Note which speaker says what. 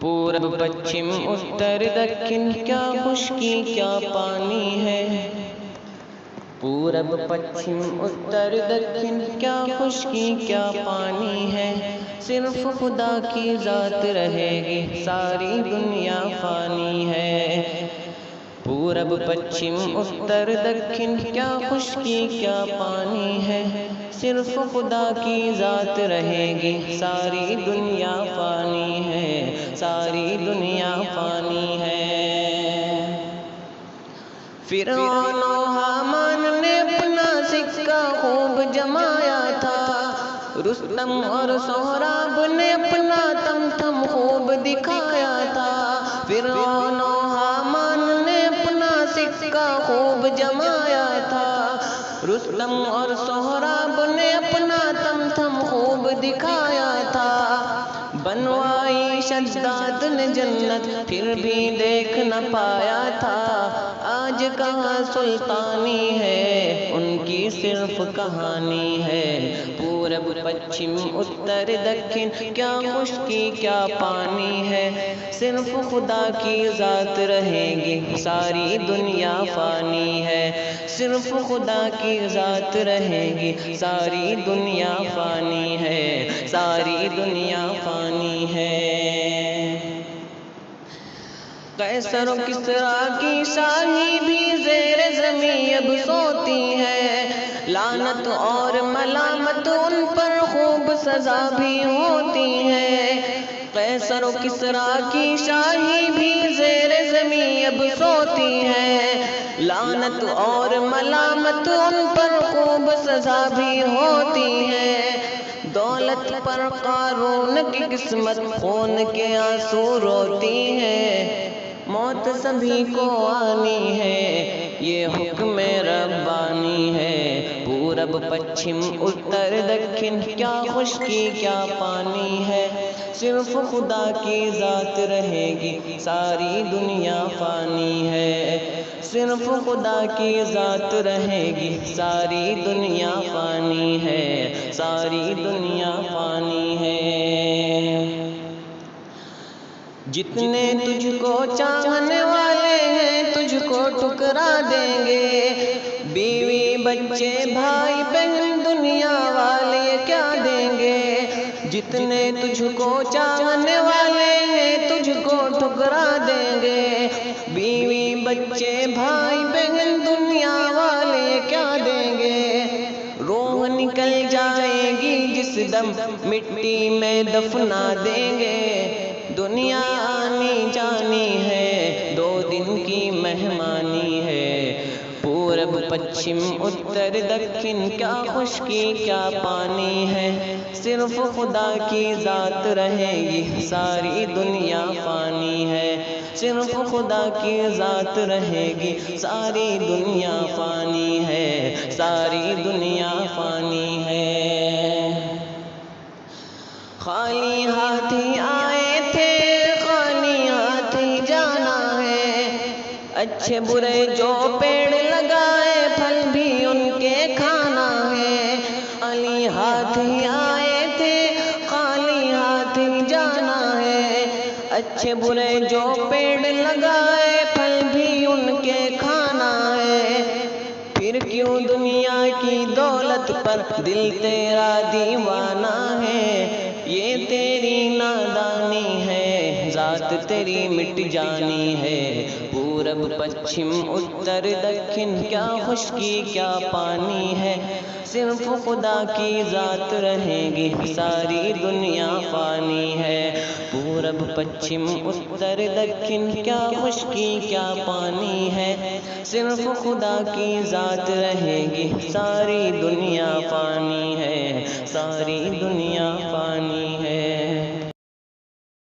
Speaker 1: پورب پچھم اتر دکن کیا خشکی کیا پانی ہے، پورب پچھم اتر دکن کیا خشکی کیا پانی ہے، صرف خدا کی ذات رہے گی ساری دنیا فانی ہے۔ پورب پچھم اتر دکن کیا خشکی کیا پانی ہے، صرف خدا کی ذات رہے گی ساری دنیا فانی ہے، ساری دنیا فانی ہے۔ فرعون و حامان نے اپنا سکہ خوب جمایا تھا، رستم اور سہراب نے اپنا تمتم خوب دکھایا تھا۔ فرعون و حامان نے اپنا سکہ خوب جمایا تھا، رستم اور سہراب نے اپنا تمتم خوب دکھایا تھا۔ بنوائی شداد نے جنت پھر بھی دیکھ نہ پایا تھا، آج کہاں سلطانی ہے ان کی صرف کہانی ہے۔ پورب پچھم اتر دکن کیا خشکی کیا پانی ہے، صرف خدا کی ذات رہے گی ساری دنیا فانی ہے، صرف خدا کی ذات رہے گی ساری دنیا فانی ہے، ساری دنیا فانی ہے۔ قیصر و کسریٰ کی شاہی بھی زیر زمیں اب سوتی ہے، لعنت اور ملامت ان پر خوب سزا بھی ہوتی ہے۔ قیصر و کسریٰ کی شاہی بھی زیر زمیں اب سوتی ہے، لعنت اور ملامت ان پر خوب سزا بھی ہوتی ہے۔ دولت پر قارون کی قسمت خون کے آنسو روتی ہے، موت سبھی کو آنی ہے یہ حکم ربانی ہے۔ پورب پچھم اتر دکن کیا خشکی کیا پانی ہے، صرف خدا کی ذات رہے گی ساری دنیا فانی ہے، صرف خدا کی ذات رہے گی ساری دنیا فانی ہے، ساری دنیا فانی ہے۔ جتنے تجھ کو چاہنے والے ہیں تجھ کو ٹھکرا دیں گے، بیوی بچے بھائی بہن دنیا والے کیا دیں گے۔ جتنے تجھ کو چاہنے والے ہیں تجھ کو ٹھکرا دیں گے، بیوی بچے بھائی بہن دنیا والے کیا دیں گے۔ روح نکل جائے گی جس دم مٹی میں دفنا دیں گے، دنیا آنی جانی ہے دو دن کی مہمانی ہے۔ پورب پچھم اتر دکن کیا خشکی کیا پانی ہے، صرف خدا کی ذات رہے گی ساری دنیا فانی ہے، صرف خدا کی ذات رہے گی ساری دنیا فانی ہے، ساری دنیا فانی ہے۔ خالی ہاتھ ہی آئے تھے خالی ہاتھ ہی جانا ہے، اچھے برے جو پیڑ لگائے پھل بھی ان کے کھانا ہے۔ خالی ہاتھ ہی آئے تھے خالی ہاتھ ہی جانا ہے، اچھے برے جو پیڑ لگائے پھل بھی ان کے کھانا ہے۔ پھر کیوں دنیا کی دولت پر دل تیرا دیوانہ ہے، یہ تیری نادانی ہے ذات تیری مٹ جانی ہے۔ پورب پچھم اتر دکن کیا خشکی کیا پانی ہے، صرف خدا کی ذات رہے گی ساری دنیا فانی ہے۔ پورب پچھم اتر دکن کیا خشکی کیا پانی ہے، صرف خدا کی ذات رہے گی ساری دنیا فانی ہے، ساری دنیا